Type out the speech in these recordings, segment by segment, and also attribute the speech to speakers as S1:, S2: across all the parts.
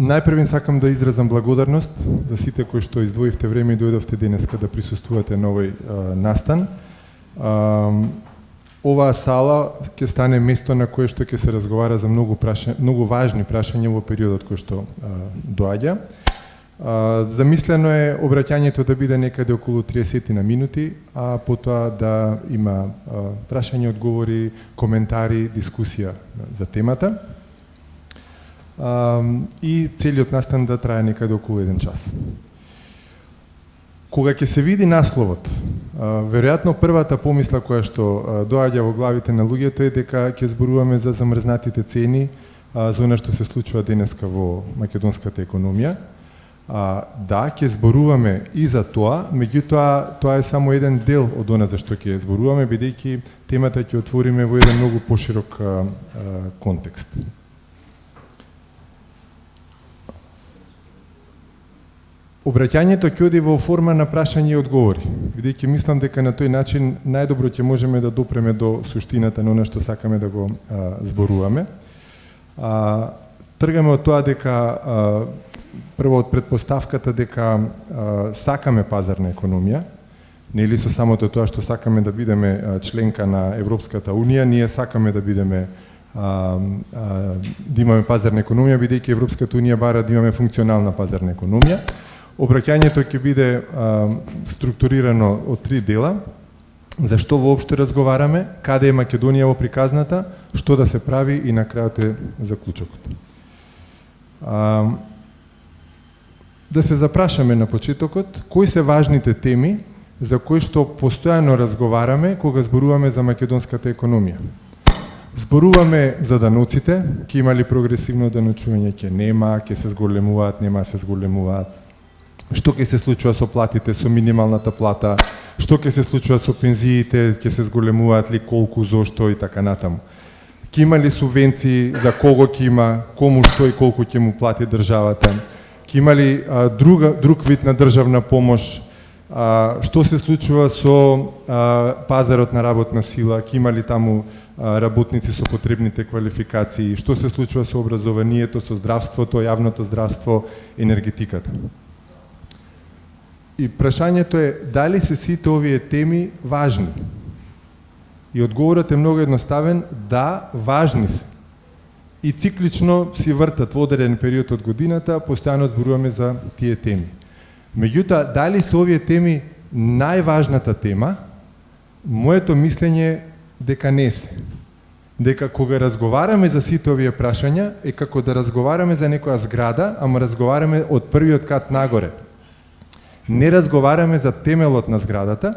S1: Најпрвен сакам да изразам благодарност за сите кои што издвоивте време и дојдовте денеска да присуствувате на овој настан. Оваа сала ќе стане место на кое што ќе се разговара за многу важни прашања во периодот кој што доаѓа. Замислено е обраќањето да биде некаде околу 30 на минути, а потоа да има прашања, одговори, коментари, дискусија за темата. И целиот настан да трае некаде околу 1 час. Кога ќе се види насловот, веројатно првата помисла која што доаѓа во главите на луѓето е дека ќе зборуваме за замрзнатите цени, за она што се случува денеска во македонската економија. Да, ќе зборуваме и за тоа, меѓутоа тоа е само еден дел од она за што ќе зборуваме, бидејќи темата ќе отвориме во еден многу поширок контекст. Обраќањето ќе оди во форма на прашања и одговори, бидејќи мислам дека на тој начин најдобро ќе можеме да допреме до суштината на она што сакаме да го зборуваме. Тргаме од тоа дека прво од предпоставката дека сакаме пазарна економија, нели со самото тоа што сакаме да бидеме членка на Европската Унија, ние сакаме да бидеме да имаме пазарна економија, бидејќи Европската Унија бара да имаме функционална пазарна економија. Обраќањето ќе биде структурирано од 3 дела. Зашто воопшто разговараме, каде е Македонија во приказната, што да се прави и на крајот е заклучокот. Да се запрашаме на почетокот, кои се важните теми за кои што постојано разговараме кога зборуваме за македонската економија. Зборуваме за даноците, ќе има ли прогресивно даночување, ќе нема, ќе се зголемуваат, нема се зголемуваат. Што ќе се случува со платите, со минималната плата, што ќе се случува со пензиите, ќе се зголемуваат ли, колку, зошто и така натаму. Ќе има ли субвенции, за кого ќе има, кому што и колку ќе му плати државата, ќе има ли друг вид на државна помош, што се случува со пазарот на работна сила, ќе има ли таму работници со потребните квалификации, што се случува со образованието, со здравството, јавното здравство, енергетиката. И прашањето е дали се сите овие теми важни? И одговорот е многу едноставен, да, важни се. И циклично си вртат во одреден период од годината, постојано зборуваме за тие теми. Меѓутоа, дали се овие теми најважната тема? Моето мислење дека не се. Дека кога разговараме за сите овие прашања, е како да разговараме за некоја зграда, ама разговараме од првиот кат нагоре. Не разговараме за темелот на зградата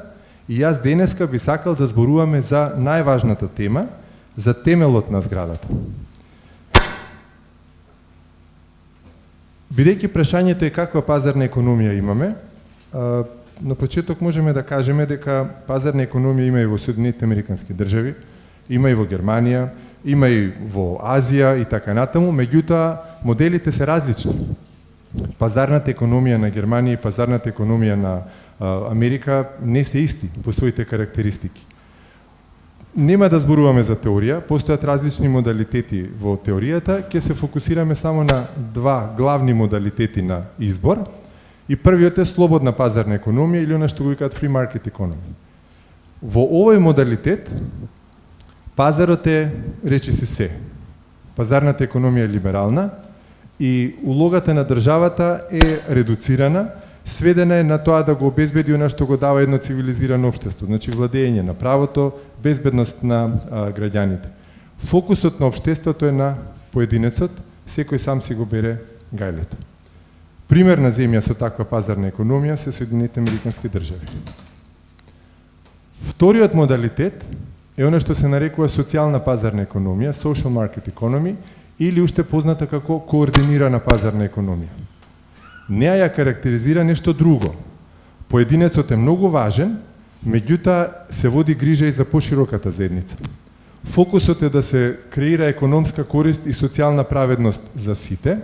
S1: и јас денеска би сакал да зборуваме за најважната тема, за темелот на зградата. Бидејќи прашањето е каква пазарна економија имаме, на почеток можеме да кажеме дека пазарна економија има и во Соединетите Американски држави, има и во Германија, има и во Азија и така натаму, меѓутоа моделите се различни. Пазарната економија на Германија и пазарната економија на Америка не се исти по своите карактеристики. Нема да зборуваме за теорија, постојат различни модалитети во теоријата, ќе се фокусираме само на 2 главни модалитети на избор. И првиот е слободна пазарна економија или она што го викаат free market economy. Во овој модалитет пазарот е речиси се. Пазарната економија е либерална и улогата на државата е редуцирана, сведена е на тоа да го обезбеди она што го дава едно цивилизирано општество, значи владење на правото, безбедност на граѓаните. Фокусот на општеството е на поединецот, секој сам си го бере гајлето. Примерна земја со таква пазарна економија се Соединетите Американски држави. Вториот модалитет е она што се нарекува социјална пазарна економија, social market economy, или уште позната како координирана пазарна економија. Неа ја карактеризира нешто друго. Поединецот е многу важен, меѓутоа се води грижа и за пошироката заедница. Фокусот е да се креира економска корист и социјална праведност за сите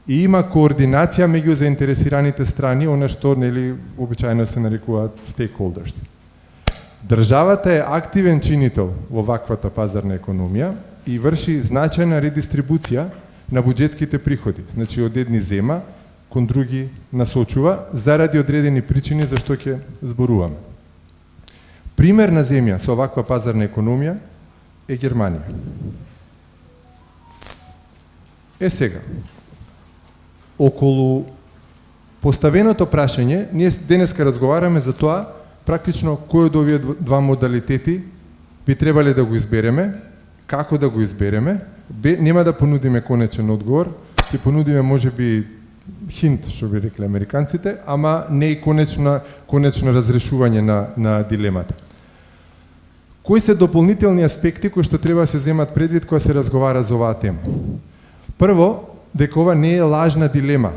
S1: и има координација меѓу заинтересираните страни, она што нели обичаено се нарекуваат stakeholders. Државата е активен чинител во ваквата пазарна економија и врши значајна редистрибуција на буџетските приходи. Значи од едни зема, кон други насочува, заради одредени причини за што ќе зборуваме. Пример на земја со оваква пазарна економија е Германија. Сега, околу поставеното прашање, ние денеска разговараме за тоа, практично кој од овие два модалитети би требале да го избереме, како да го избереме, нема да понудиме конечен одговор, ќе понудиме можеби хинт, што би рекле американците, ама не и конечно разрешување на дилемата. Кои се дополнителни аспекти кои што треба да се земат предвид кога се разговара за оваа тема? Прво, дека ова не е лажна дилема.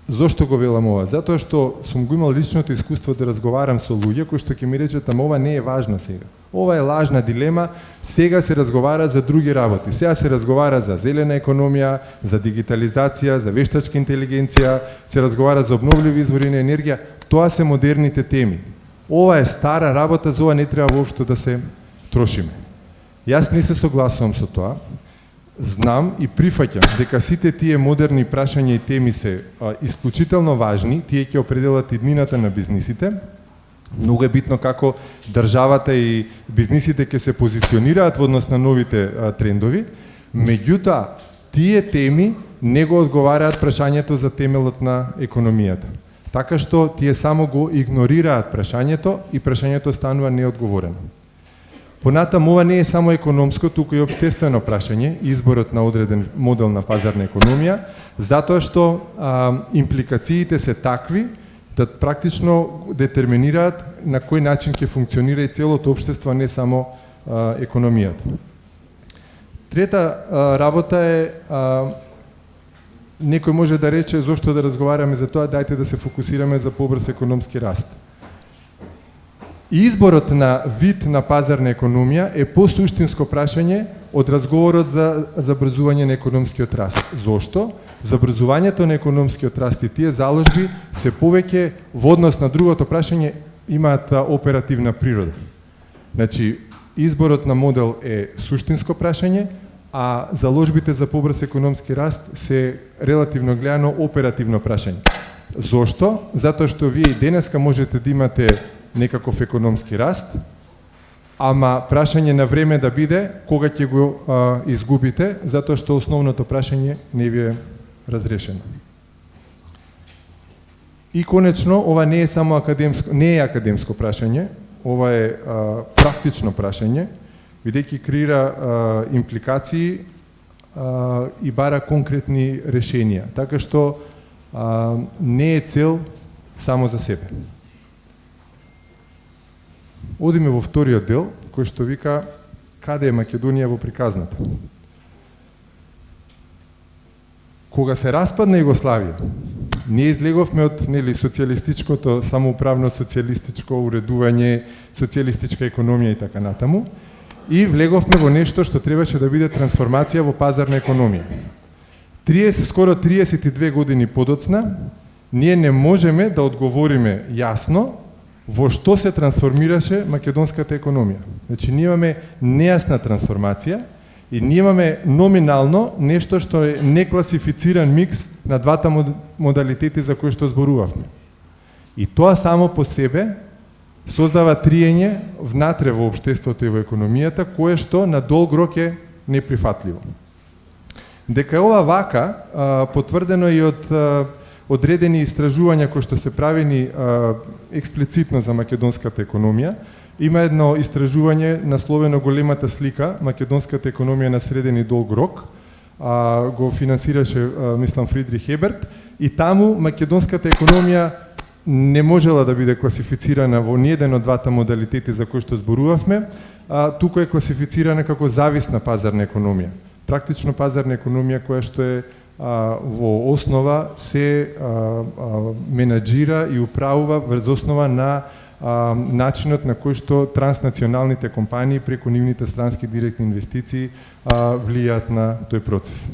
S1: Зошто го велам ова? Затоа што сум го имал личното искуство да разговарам со луѓе кои што ќе ми речат, ама ова не е важно сега. Ова е лажна дилема, сега се разговара за други работи. Сега се разговара за зелена економија, за дигитализација, за вештачка интелигенција, се разговара за обновливи извори на енергија. Тоа се модерните теми. Ова е стара работа, за ова не треба воопшто да се трошиме. Јас не се согласувам со тоа. Знам и прифаќам дека сите тие модерни прашања и теми се исклучително важни, тие ќе определат иднината на бизнисите. Многу е битно како државата и бизнисите ќе се позиционираат во однос на новите трендови, меѓутоа тие теми не го одговараат прашањето за темелот на економијата. Така што тие само го игнорираат прашањето и прашањето станува неодговорено. Понатаму, ова не е само економско, туку и општествено прашање, изборот на одреден модел на пазарна економија, затоа што импликациите се такви да практично детерминираат на кој начин ќе функционира и целото општество, не само економијата. Трета работа е, некој може да рече зошто да разговараме за тоа, дајте да се фокусираме за побрз економски раст. Изборот на вид на пазарна економија е посуштинско прашање од разговорот за забрзување на економскиот раст. Зошто? Забрзувањето на економскиот раст и тие заложби се повеќе во однос на другото прашање имаат оперативна природа. Значи, изборот на модел е суштинско прашање, а заложбите за побрз економски раст се релативно гледано оперативно прашање. Зошто? Затоа што вие и денеска можете да имате некаков економски раст, ама прашање на време да биде кога ќе го изгубите, затоа што основното прашање не ви е разрешено. И конечно, ова не е само академско прашање, ова е практично прашање, бидејќи креира импликации и бара конкретни решенија, така што не е цел само за себе. Одиме во вториот дел, кој што вика каде е Македонија во приказната. Кога се распадна Југославија, ние излеговме од социјалистичкото, самоуправно социјалистичко уредување, социјалистичка економија и така натаму, и влеговме во нешто што требаше да биде трансформација во пазарна економија. Скоро 32 години подоцна, ние не можеме да одговориме јасно во што се трансформираше македонската економија. Значи, ние имаме нејасна трансформација и ние имаме номинално нешто што е некласифициран микс на двата модалитети за кои што зборувавме. И тоа само по себе создава триење внатре во општеството и во економијата, кое што на долг рок е неприфатливо. Дека ова вака, потврдено и од одредени истражувања кои што се правени експлицитно за македонската економија. Има едно истражување насловено Големата слика, македонската економија на среден и долг рок, го финансираше, мислам, Фридрих Еберт, и таму македонската економија не можела да биде класифицирана во ниеден од двата модалитети за кои што зборувавме, туку е класифицирана како зависна пазарна економија. Практично пазарна економија која што е во основа се менаџира и управува врз основа на начинот на кој што транснационалните компании преку нивните странски директни инвестиции влијаат на тој процес.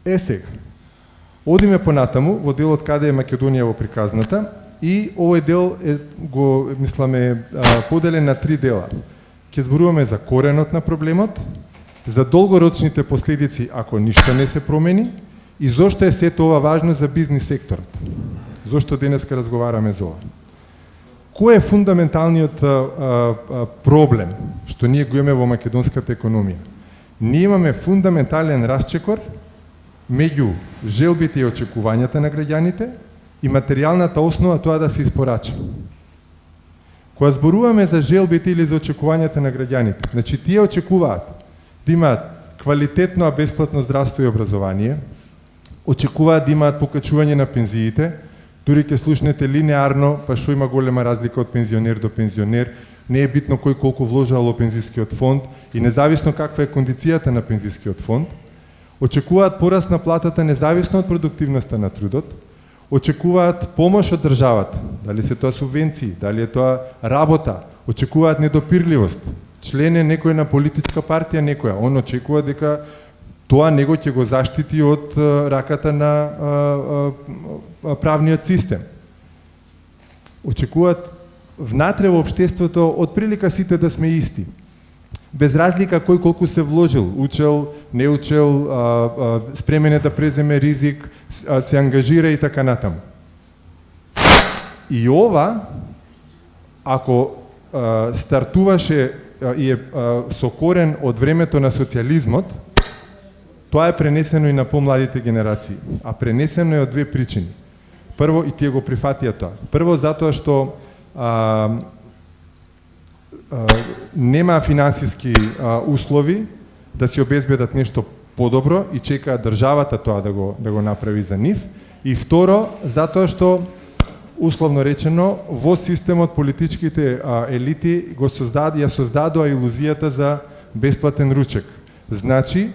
S1: Сега, одиме понатаму во делот каде е Македонија во приказната и овој дел го мисламе поделен на три дела. Ќе зборуваме за коренот на проблемот, за долгорочните последици ако ништо не се промени и зошто е сето ова важно за бизнис секторот. Зошто денеска разговараме за ова? Кој е фундаменталниот проблем што ние го имаме во македонската економија? Ние имаме фундаментален расчекор меѓу желбите и очекувањата на граѓаните и материјалната основа тоа да се испорача. Кога зборуваме за желбите или за очекувањата на граѓаните, значи тие очекуваат да имаат квалитетно а бесплатно здравство и образование, очекуваат да имаат покачување на пензиите, дури ќе слушнете линеарно, па што има голема разлика од пензионер до пензионер, не е битно кој колку вложил во пензискиот фонд и независно каква е кондицијата на пензискиот фонд, очекуваат пораст на платата независно од продуктивноста на трудот, очекуваат помош од државата, дали се тоа субвенции, дали е тоа работа, очекуваат недопирливост, член е некој на политичка партија некоја, он очекува дека тоа него ќе го заштити од раката на правниот систем. Очекуваат внатре во општеството од прилика сите да сме исти. Без разлика кој колку се вложил, учел, не учел, спремен е да преземе ризик, се ангажира и така натаму. И ова, ако стартуваше и е со корен од времето на социјализмот, тоа е пренесено и на помладите генерации. А пренесено е од две причини. Прво, и тие го прифатија тоа. Прво, затоа што нема финансиски услови да си обезбедат нешто подобро и чекаат државата тоа да го направи за нив. И второ, затоа што условно речено во системот политичките елити ја создадоа илузијата за бесплатен ручек. Значи,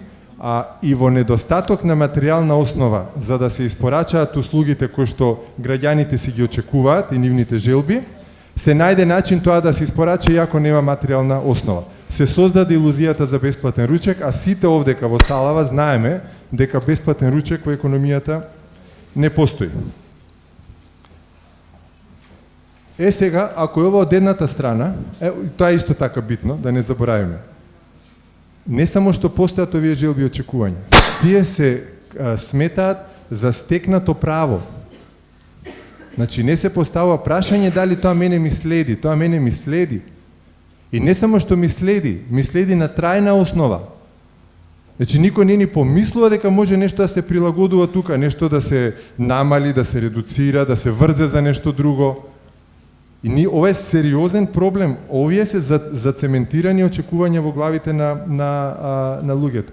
S1: и во недостаток на материјална основа за да се испорачаат услугите кои што граѓаните си ги очекуваат и нивните желби, се најде начин тоа да се испорача иако нема материјална основа. Се создаде илузијата за бесплатен ручек, а сите овдека во салава знаеме дека бесплатен ручек во економијата не постои. Сега, ако е ова од едната страна, тоа е исто така битно, да не заборавиме. Не само што постојат овие желби и очекувања, тие се сметаат за стекнато право. Значи, не се поставува прашање дали тоа мене ми следи, тоа мене ми следи. И не само што ми следи на трајна основа. Значи, никој не ни помислува дека може нешто да се прилагодува тука, нешто да се намали, да се редуцира, да се врзе за нешто друго. И ова е сериозен проблем. Овие се зацементирани очекувања во главите на луѓето.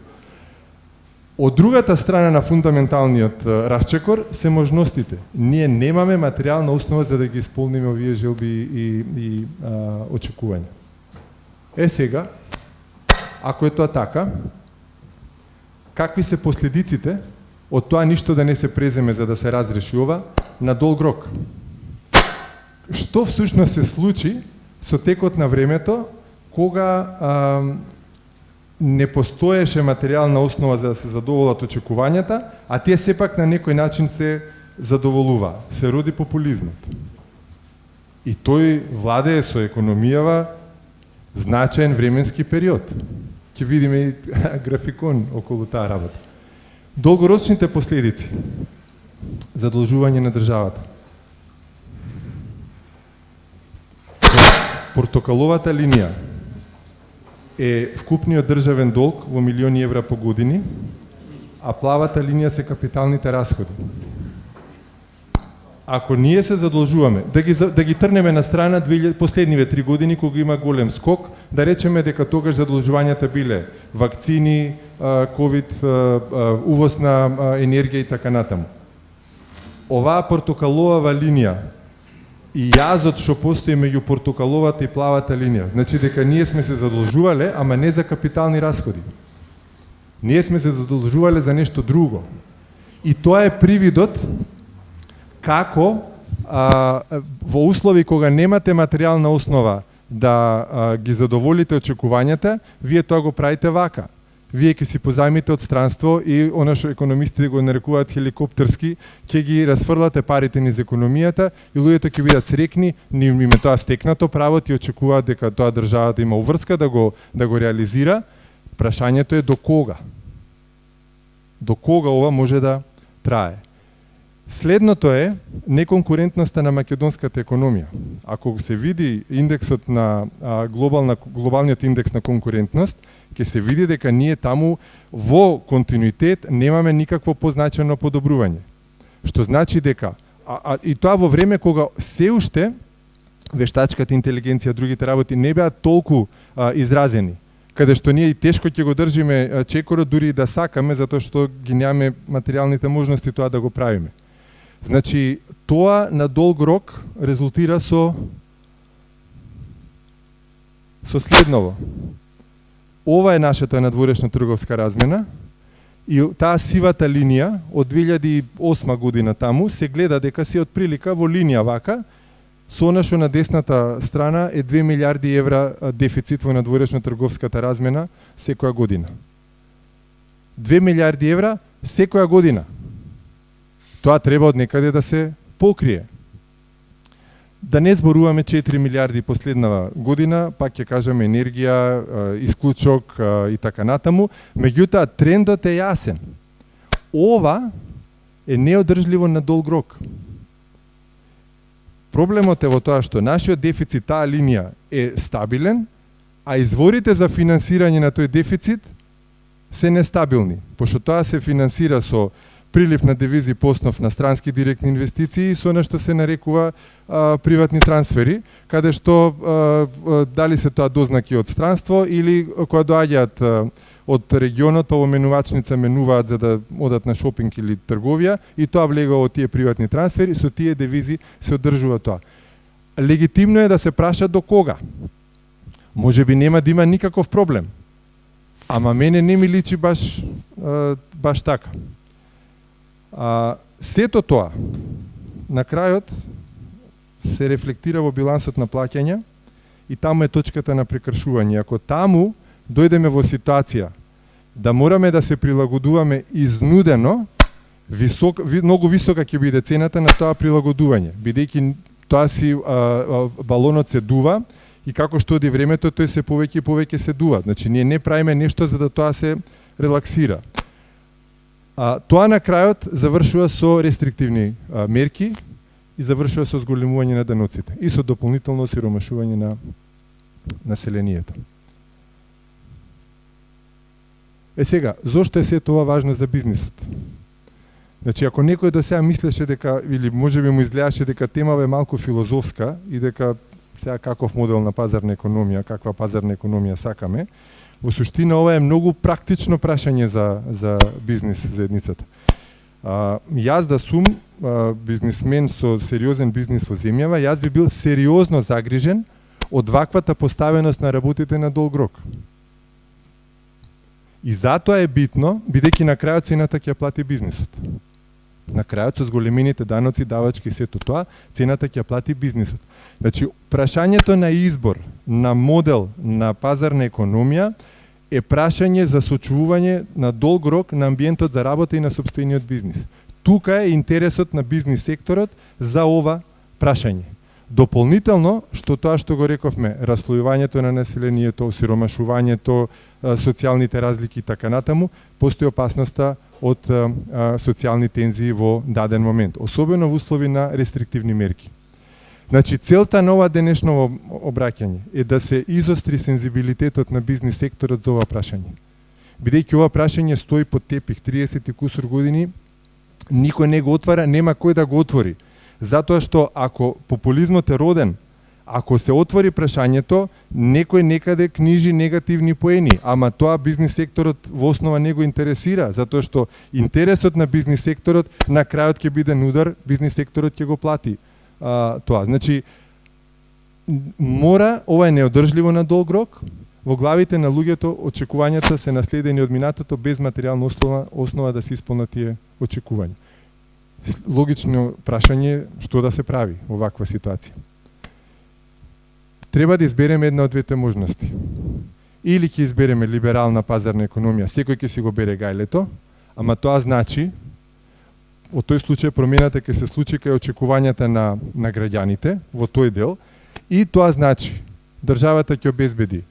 S1: Од другата страна на фундаменталниот расчекор се можностите. Ние немаме материјална основа за да ги исполниме овие желби и очекувања. Сега, ако е тоа така, какви се последиците од тоа ништо да не се преземе за да се разреши ова на долг рок? Што всушност се случи со текот на времето кога не постоеше материјална основа за да се задоволат очекувањата, а тие сепак на некој начин се задоволува. Се роди популизмот. И тој владее со економијава значаен временски период. Ќе видиме и графикон околу таа работа. Долгорочните последици. Задолжување на државата. Портокаловата линија е вкупниот државен долг во милиони евра по години, а плавата линија се капиталните расходи. Ако ние се задолжуваме, да ги трнеме на страна последниве 3 години кога има голем скок, да речеме дека тогаш задолжувањата биле вакцини, ковид, увоз на енергија и така натаму. Оваа портокалова линија и јазот што постои меѓу портокаловата и плавата линија, значи дека ние сме се задолжувале, ама не за капитални расходи. Ние сме се задолжувале за нешто друго. И тоа е привидот како во услови кога немате материјална основа да ги задоволите очекувањата, вие тоа го правите вака. Вие ќе си позајмите од странство и она што економистите го нарекуваат хеликоптерски, ќе ги расфрлате парите низ економијата и луѓето ќе бидат срекни, име тоа стекнато право, ти очекуваат дека тоа државата има уврска да го реализира, Прашањето е до кога? До кога ова може да трае? Следното е неконкурентноста на македонската економија. Ако се види индексот на глобалниот индекс на конкурентност, ќе се види дека ние таму во континуитет немаме никакво позначено подобрување. Што значи дека и тоа во време кога се уште вештачката интелигенција, другите работи не беа толку изразени, каде што ние и тешко ќе го држиме чекорот дури и да сакаме, затоа што ги немаме материјалните можности тоа да го правиме. Значи, тоа на долг рок резултира со следново. Ова е нашата надворешна трговска размена и таа сивата линија од 2008 година таму се гледа дека се отприлика во линија вака, со она што на десната страна е 2 милиарди евра дефицит во надворешна трговската размена секоја година. 2 милиарди евра секоја година. Тоа треба од некаде да се покрие. Да не зборуваме 4 милиарди последнава година, пак ќе кажеме енергија, исклучок и така натаму, меѓутоа трендот е јасен. Ова е неодржливо на долг рок. Проблемот е во тоа што нашиот дефицит, таа линија е стабилен, а изворите за финансирање на тој дефицит се нестабилни, пошто тоа се финансира со прилив на девизи по основ на странски директни инвестиции и со нешто се нарекува приватни трансфери, каде што дали се тоа дознаки од странство или кои доаѓаат од регионот, па во менувачница менуваат за да одат на шопинг или трговија и тоа влегува од тие приватни трансфери, со тие девизи се одржува тоа. Легитимно е да се праша до кога. Може би нема да има никаков проблем. Ама мене не ми личи баш така. Сето тоа на крајот се рефлектира во билансот на плаќања и таму е точката на прекршување. Ако таму дојдеме во ситуација да мораме да се прилагодуваме изнудено, многу висока ќе биде цената на тоа прилагодување, бидејќи тоа си балонот се дува и како што оди времето тој се повеќе и повеќе се дува. Значи ние не правиме нешто за да тоа се релаксира. Тоа на крајот завршува со рестриктивни мерки и завршува со зголемување на даноците и со дополнително осиромашување на населението. Сега, зошто е сето ова важно за бизнисот? Значи, ако некој до сега мислеше дека, или може би му изгледаше дека темава е малку филозофска и дека сега каков модел на пазарна економија, каква пазарна економија сакаме, во суштина ова е многу практично прашање за бизнис заедницата. Јас да сум бизнисмен со сериозен бизнис во земјава, јас би бил сериозно загрижен од ваквата поставеност на работите на долг рок. И затоа е битно, бидејќи на крајот цената ќе плати бизнисот. На крајот со зголемените даноци, давачки и сето тоа, цената ќе плати бизнисот. Значи, прашањето на избор на модел на пазарна економија е прашање за сочувување на долг рок на амбиентот за работа и на сопствениот бизнис. Тука е интересот на бизнис секторот за ова прашање. Дополнително, што тоа што го рековме, расслојувањето на населението, осиромашувањето, социјалните разлики и така натаму, постои опасноста од социјални тензии во даден момент, особено во услови на рестриктивни мерки. Значи, целта на ова денешно обраќање е да се изостри сензибилитетот на бизнис секторот за ова прашање. Бидејќи ова прашање стои под тепих 30 и кусур години, никој не го отвара, нема кој да го отвори. Затоа што ако популизмот е роден, ако се отвори прашањето, некој некаде книжи негативни поени, ама тоа бизнис секторот во основа не го интересира, затоа што интересот на бизнис секторот на крајот ќе биде удар, бизнис секторот ќе го плати тоа. Значи, мора, ова е неодржливо на долг рок, во главите на луѓето очекувањата се наследени од минатото без материјална основа да се исполнат тие очекувања. Логично прашање што да се прави во ваква ситуација. Треба да избереме една од двете можности. Или ќе избереме либерална пазарна економија, секој ќе си го бере гајлето, ама тоа значи, во тој случај промената ќе се случи кај очекувањата на граѓаните, во тој дел, и тоа значи, државата ќе обезбеди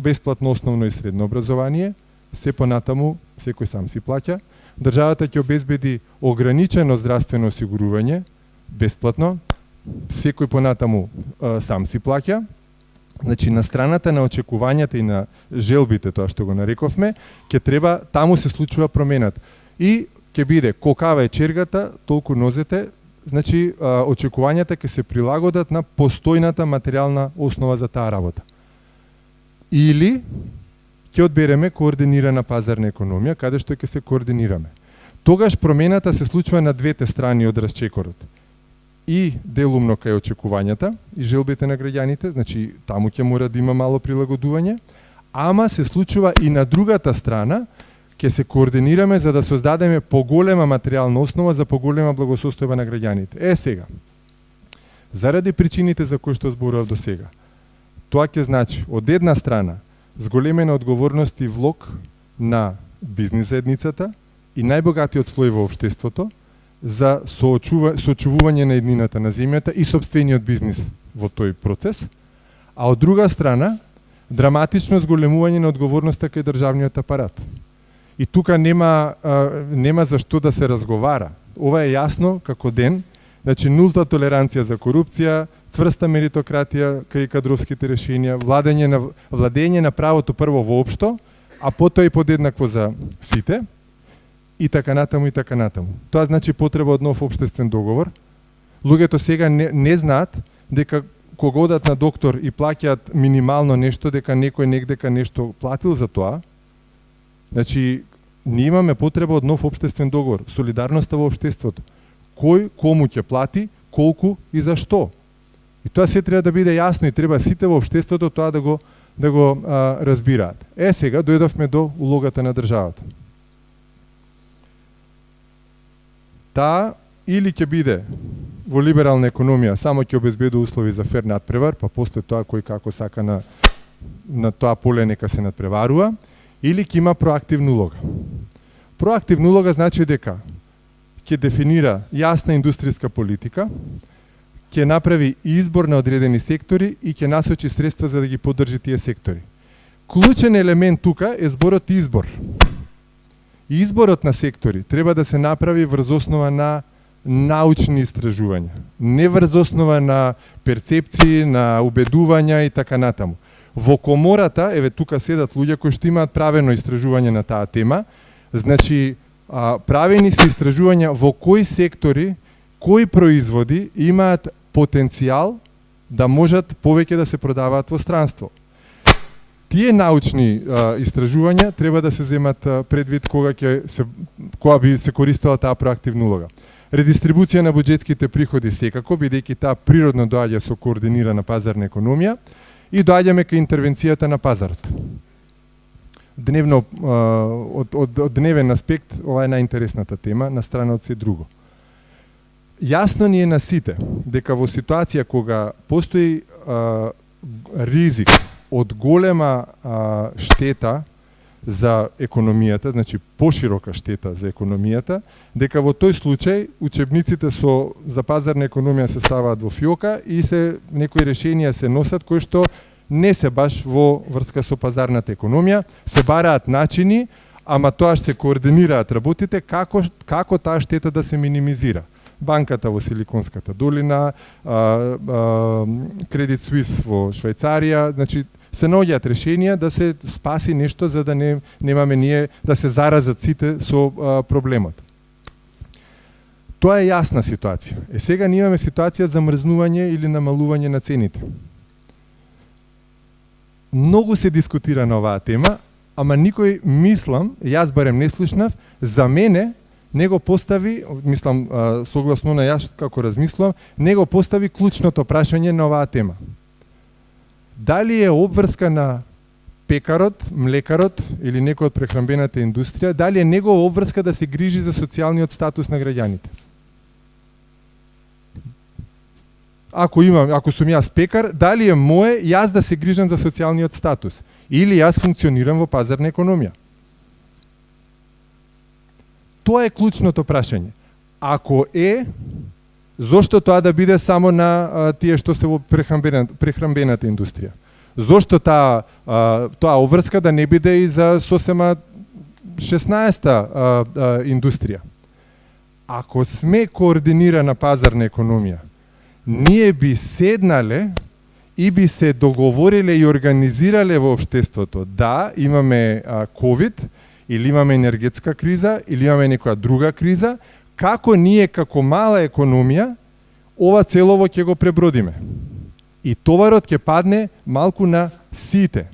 S1: бесплатно основно и средно образование, се понатаму секој сам си плаќа. Државата ќе обезбеди ограничено здравствено осигурување, бесплатно, секој понатаму сам си плаќа. Значи, на страната на очекувањата и на желбите, тоа што го нарековме, ќе треба, таму се случува промената. И ќе биде колкава е чергата, толку нозете, значи очекувањата ќе се прилагодат на постојната материјална основа за таа работа. Или ќе одбереме координирана пазарна економија, каде што ќе се координираме. Тогаш промената се случува на двете страни од расчекорот. И делумно кај очекувањата и желбите на граѓаните, значи таму ќе мора да има мало прилагодување, ама се случува и на другата страна, ќе се координираме за да создадеме поголема материјална основа за поголема благосостојба на граѓаните. Сега, заради причините за кои што зборував до сега, тоа ќе значи, од една страна, зголемена одговорност и влог на бизнис заедницата и најбогатиот слој во општеството за соочувување на еднината на земјата и сопствениот бизнис во тој процес, а од друга страна, драматично зголемување на одговорноста кај државниот апарат. И тука нема за што да се разговара. Ова е јасно како ден, значи нулта толеранција за корупција, цврста меритократија кај кадровските решенија, владење на правото прво воопшто, а потоа и подеднакво за сите, и така натаму, и така натаму. Тоа значи потреба од нов општествен договор. Луѓето сега не знаат дека кога одат на доктор и плаќаат минимално нешто, дека некој негдека нешто платил за тоа. Значи, ние имаме потреба од нов општествен договор, солидарноста во општеството. Кој кому ќе плати, колку и за што. И тоа се треба да биде јасно и треба сите во општеството тоа да го разбираат. Сега дојдовме до улогата на државата. Таа или ќе биде во либерална економија, само ќе обезбедува услови за фер надпревар, па после тоа кој како сака на тоа поле нека се надпреварува, или ќе има проактивна улога. Проактивна улога значи дека ќе дефинира јасна индустријска политика, ќе направи избор на одредени сектори и ќе насочи средства за да ги поддржи тие сектори. Клучен елемент тука е зборот избор. Изборот на сектори треба да се направи врз основа на научни истражувања, не врз основа на перцепции, на убедувања и така натаму. Во комората, еве тука седат луѓе кои што имаат правено истражување на таа тема, значи правени се истражувања во кои сектори, кои производи имаат потенцијал да можат повеќе да се продаваат во странство. Тие научни истражувања треба да се земат предвид кога би се користела таа проактивна улога. Редистрибуција на буџетските приходи секако, бидејќи таа природно доаѓа со координирана пазарна економија и доаѓаме кај интервенцијата на пазарот. Од дневен аспект, ова е најинтересната тема, на страна од се друго. Јасно ни е на сите дека во ситуација кога постои ризик од голема штета за економијата, значи поширока штета за економијата, дека во тој случај учебниците за пазарна економија се ставаат во фиока и некои решенија се носат кои што не се баш во врска со пазарната економија, се бараат начини, ама тоа ќе се координираат работите како таа штета да се минимизира. Банката во Силиконската долина, Credit Suisse во Швајцарија, значи се наоѓаат решенија да се спаси нешто за да немаме ние да се заразат сите со проблемот. Тоа е јасна ситуација. Сега ние имаме ситуација за мрзнување или намалување на цените. Многу се дискутира на оваа тема, ама никој, мислам, јас барем не слушнав, за мене не го постави, мислам, согласно на јас како размислувам, не го постави клучното прашање на оваа тема. Дали е обврска на пекарот, млекарот или некој од прехранбената индустрија, дали е негова обврска да се грижи за социјалниот статус на граѓаните? Ако сум јас пекар, дали е мое јас да се грижам за социјалниот статус? Или јас функционирам во пазарна економија? Тоа е клучното прашање. Ако е, зошто тоа да биде само на тие што се во прехранбената индустрија? Зошто тоа обврска да не биде и за сосема 16-та индустрија. Ако сме координирана пазарна економија, ние би седнале и би се договориле и организирале во општеството. Да, имаме COVID, или имаме енергетска криза, или имаме некоја друга криза, како ние како мала економија ова целово ќе го пребродиме. И товарот ќе падне малку на сите,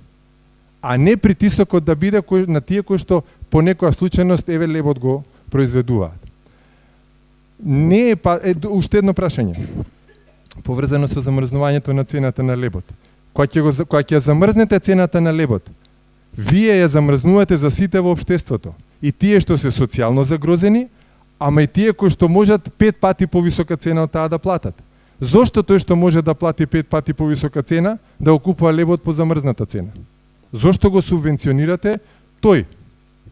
S1: а не притисокот да биде на тие кои што по некоја случајност еве лебот го произведуваат. Не е уште едно прашање, поврзано со замрзнувањето на цената на лебот. Кога ќе замрзнете цената на лебот, вие ја замрзнувате за сите во општеството. И тие што се социјално загрозени, ама и тие кои што можат 5 пати повисока цена од таа да платат. Зошто тој што може да плати 5 пати повисока цена, да окупува лебот по замрзната цена? Зошто го субвенционирате тој?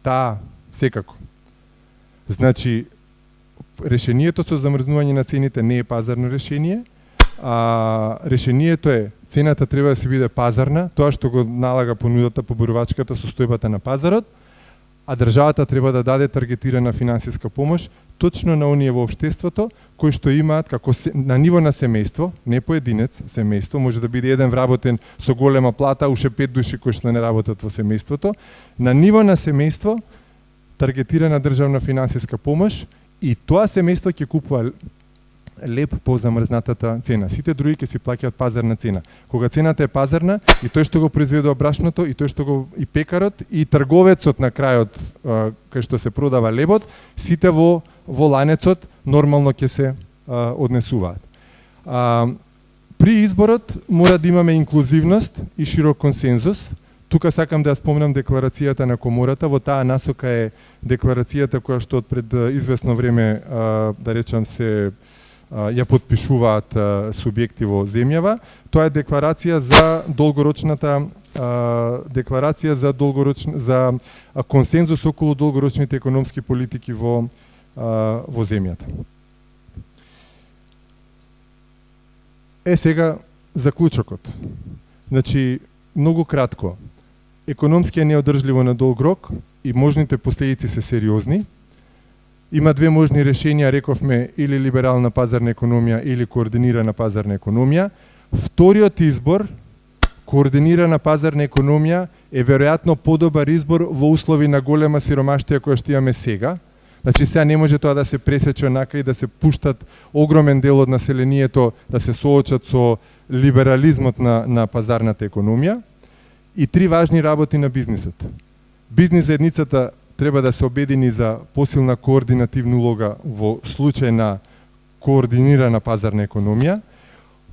S1: Таа, секако. Значи, решението со замрзнување на цените не е пазарно решение, решението е цената треба да се биде пазарна, тоа што го налага понудата, поборувачката, состојбата на пазарот, а државата треба да даде таргетирана финансиска помош точно на оние во општеството кои што имаат како на ниво на семејство, не поединец, семејство, може да биде еден вработен со голема плата, уште 5 души кои што не работат во семејството, на ниво на семејство таргетирана државна финансиска помош и тоа семејство ќе купува леб по замрзнатата цена. Сите други ќе си плаќаат пазарна цена. Кога цената е пазарна, и тој што го произведува брашното, и тој што го и пекарот, и трговецот на крајот кај што се продава лебот, сите во ланецот нормално ќе се однесуваат. При изборот мора да имаме инклузивност и широк консензус. Тука сакам да ја спомнам декларацијата на комората, во таа насока е декларацијата која што пред известно време, да речам, се ја подпишуваат субјекти во земјава. Тоа е декларација за за консензус околу долгорочните економски политики во земјата. Сега заклучокот. Значи, многу кратко. Економски е неодржливо на долг рок и можните последици се сериозни. Има две можни решенија, рековме, или либерална пазарна економија или координирана пазарна економија. Вториот избор, координирана пазарна економија, е веројатно подобар избор во услови на голема сиромаштија која што имаме сега. Значи сега не може тоа да се пресече онака и да се пуштат огромен дел од населението да се соочат со либерализмот на пазарната економија. И три важни работи на бизнисот. Бизнис заедницата треба да се обедини за посилна координативна улога во случај на координирана пазарна економија.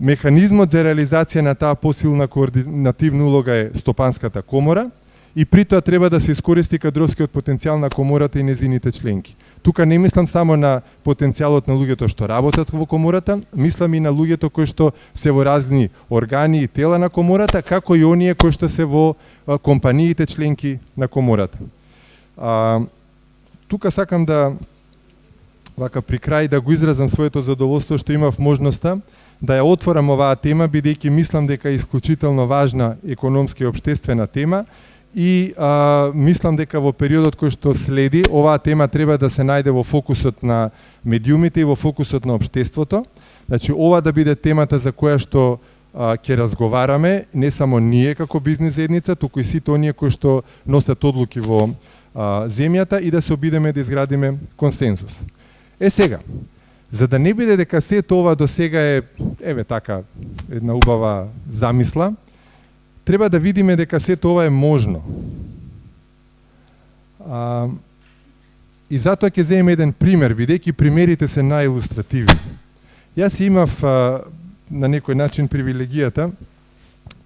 S1: Механизмот за реализација на таа посилна координативна улога е Стопанската комора и при тоа треба да се искористи кадровскиот потенцијал на комората и незините членки. Тука не мислам само на потенцијалот на луѓето што работат во комората, мислам и на луѓето кои што се во разни органи и тела на комората, како и оние кои што се во компаниите членки на комората. Тука сакам да вака при крај да го изразам своето задоволство што имав можноста да ја отворам оваа тема, бидејќи мислам дека е исклучително важна економска и општествена тема и мислам дека во периодот кој што следи оваа тема треба да се најде во фокусот на медиумите и во фокусот на општеството. Значи ова да биде темата за која што ќе разговараме, не само ние како бизнис заедница, туку и сите оние кои што носат одлуки во земјата и да се обидеме да изградиме консензус. Сега, за да не биде дека сето ова до сега е, еве така, една убава замисла, треба да видиме дека сето ова е можно. И затоа ќе земеме еден пример, бидејќи примерите се наилустративни. Јас имав на некој начин привилегијата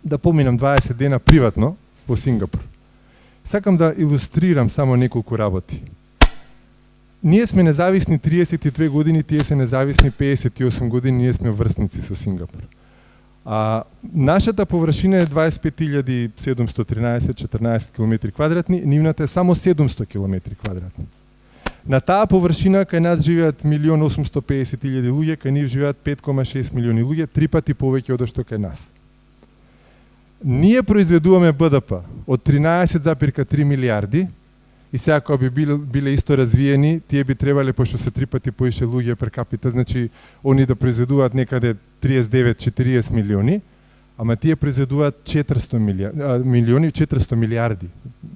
S1: да поминам 20 дена приватно во Сингапур. Сакам да илустрирам само неколку работи. Ние сме независни 32 години, тие се независни 58 години, ние сме врсници со Сингапур. Нашата површина е 25.713-14 км квадратни, нивната е само 700 км квадратни. На таа површина кај нас живеат 1.850.000 луѓе, кај нив живеат 5,6 милиони луѓе, 3 пати повеќе од што кај нас. Ние произведуваме БДП од 13,3 милиарди И сега ако би биле исто развиени, тие би требале, пошто се 3 пати поише луѓе per capita, значи они да произведуваат некаде 39-40 милиони, ама тие произведуваат 400 милиони, 400 милиарди.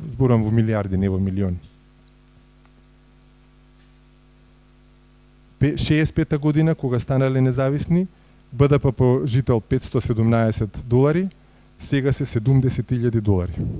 S1: Зборам во милиарди, не во милиони. 65-та година, кога станале независни, БДП по жител $517, сега се $70,000.